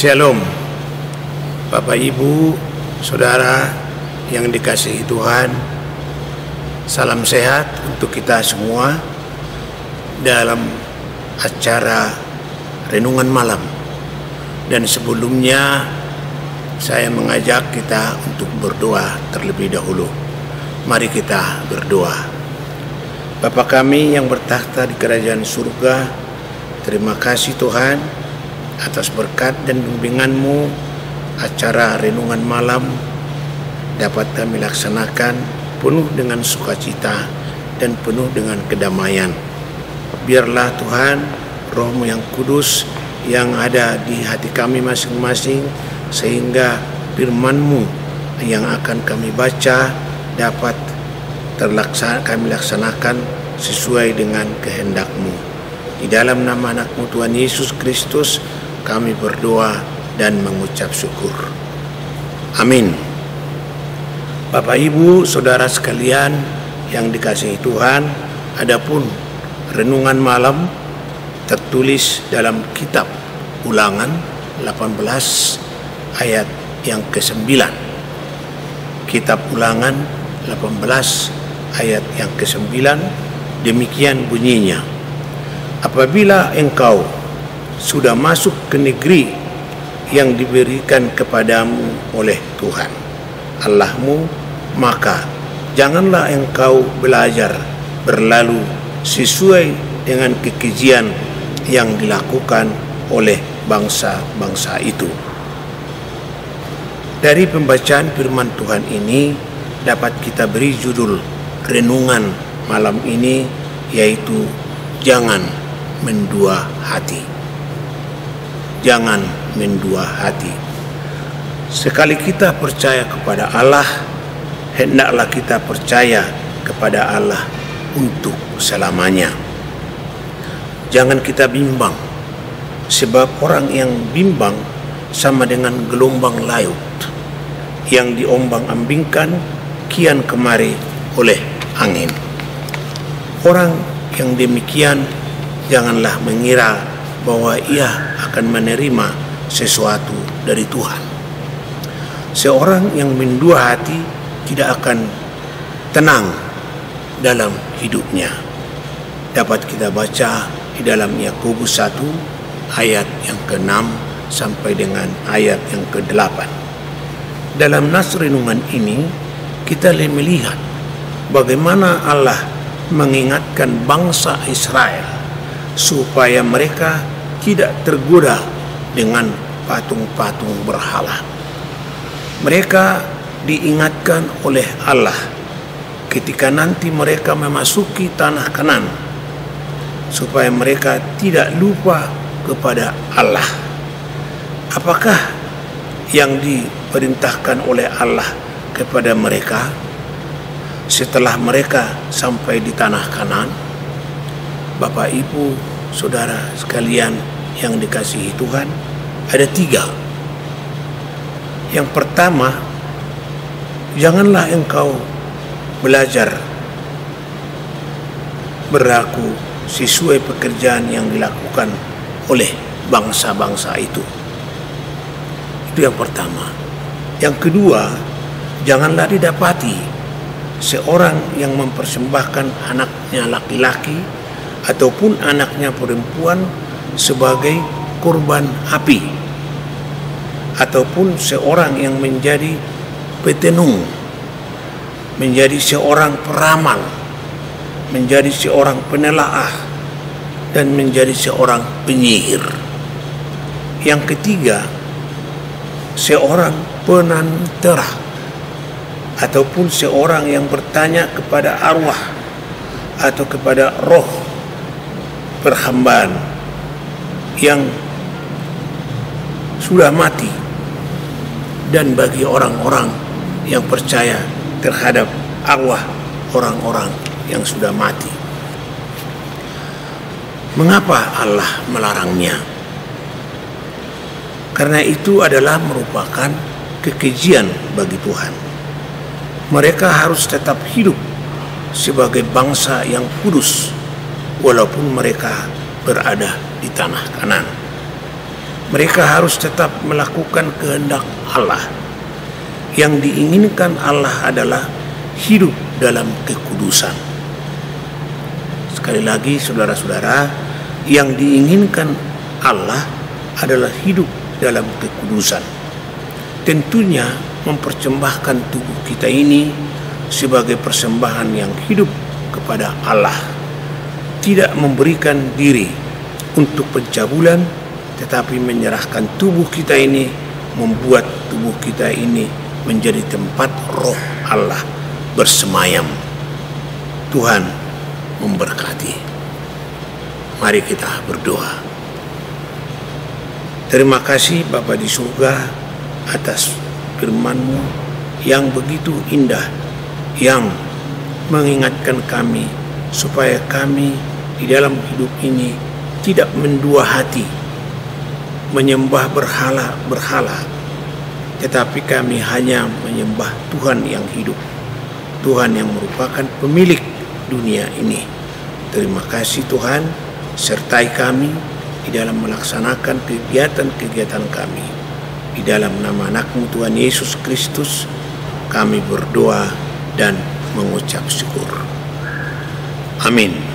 Shalom, Bapak Ibu, Saudara yang dikasihi Tuhan. Salam sehat untuk kita semua dalam acara renungan malam. Dan sebelumnya saya mengajak kita untuk berdoa terlebih dahulu. Mari kita berdoa. Bapa kami yang bertakhta di kerajaan surga, terima kasih Tuhan atas berkat dan bimbingan-Mu. Acara renungan malam dapat kami laksanakan penuh dengan sukacita dan penuh dengan kedamaian. Biarlah Tuhan Roh-Mu yang kudus yang ada di hati kami masing-masing, sehingga firman-Mu yang akan kami baca dapat kami laksanakan sesuai dengan kehendak-Mu. Di dalam nama anak-Mu Tuhan Yesus Kristus kami berdoa dan mengucap syukur. Amin. Bapak Ibu, Saudara sekalian yang dikasihi Tuhan, adapun renungan malam tertulis dalam kitab Ulangan 18 ayat yang ke-9. Kitab Ulangan 18 ayat yang ke-9 demikian bunyinya: apabila engkau sudah masuk ke negeri yang diberikan kepadamu oleh Tuhan Allahmu, maka janganlah engkau belajar berlalu sesuai dengan kekejian yang dilakukan oleh bangsa-bangsa itu. Dari pembacaan firman Tuhan ini dapat kita beri judul renungan malam ini, yaitu jangan mendua hati. Jangan mendua hati. Sekali kita percaya kepada Allah, hendaklah kita percaya kepada Allah untuk selamanya. Jangan kita bimbang, sebab orang yang bimbang sama dengan gelombang laut yang diombang-ambingkan kian kemari oleh angin. Orang yang demikian janganlah mengira bahwa ia akan menerima sesuatu dari Tuhan. Seorang yang mendua hati tidak akan tenang dalam hidupnya. Dapat kita baca di dalam Yakobus 1 ayat yang ke-6 sampai dengan ayat yang ke-8. Dalam nas renungan ini kita melihat bagaimana Allah mengingatkan bangsa Israel supaya mereka tidak tergoda dengan patung-patung berhala. Mereka diingatkan oleh Allah ketika nanti mereka memasuki tanah Kanaan, supaya mereka tidak lupa kepada Allah. Apakah yang diperintahkan oleh Allah kepada mereka setelah mereka sampai di tanah Kanaan? Bapak Ibu, Saudara sekalian yang dikasihi Tuhan, ada 3. Yang pertama, janganlah engkau belajar berlaku sesuai pekerjaan yang dilakukan oleh bangsa-bangsa itu. Itu yang pertama. Yang kedua, janganlah didapati seorang yang mempersembahkan anaknya laki-laki ataupun anaknya perempuan sebagai kurban api, ataupun seorang yang menjadi petenung, menjadi seorang peramal, menjadi seorang penelaah, dan menjadi seorang penyihir. Yang ketiga, seorang penantera ataupun seorang yang bertanya kepada arwah atau kepada roh perhambaan yang sudah mati. Dan bagi orang-orang yang percaya terhadap arwah orang-orang yang sudah mati, mengapa Allah melarangnya? Karena itu adalah merupakan kekejian bagi Tuhan. Mereka harus tetap hidup sebagai bangsa yang kudus walaupun mereka berada di tanah Kanaan. Mereka harus tetap melakukan kehendak Allah. Yang diinginkan Allah adalah hidup dalam kekudusan. Sekali lagi saudara-saudara, yang diinginkan Allah adalah hidup dalam kekudusan. Tentunya mempersembahkan tubuh kita ini sebagai persembahan yang hidup kepada Allah. Tidak memberikan diri untuk pencabulan, tetapi menyerahkan tubuh kita ini, membuat tubuh kita ini menjadi tempat roh Allah bersemayam. Tuhan memberkati. Mari kita berdoa. Terima kasih Bapa di surga atas firman-Mu yang begitu indah, yang mengingatkan kami supaya kami di dalam hidup ini tidak mendua hati menyembah berhala, tetapi kami hanya menyembah Tuhan yang hidup, Tuhan yang merupakan pemilik dunia ini. Terima kasih Tuhan, sertai kami di dalam melaksanakan kegiatan-kegiatan kami. Di dalam nama anak-Mu Tuhan Yesus Kristus kami berdoa dan mengucap syukur. Amin.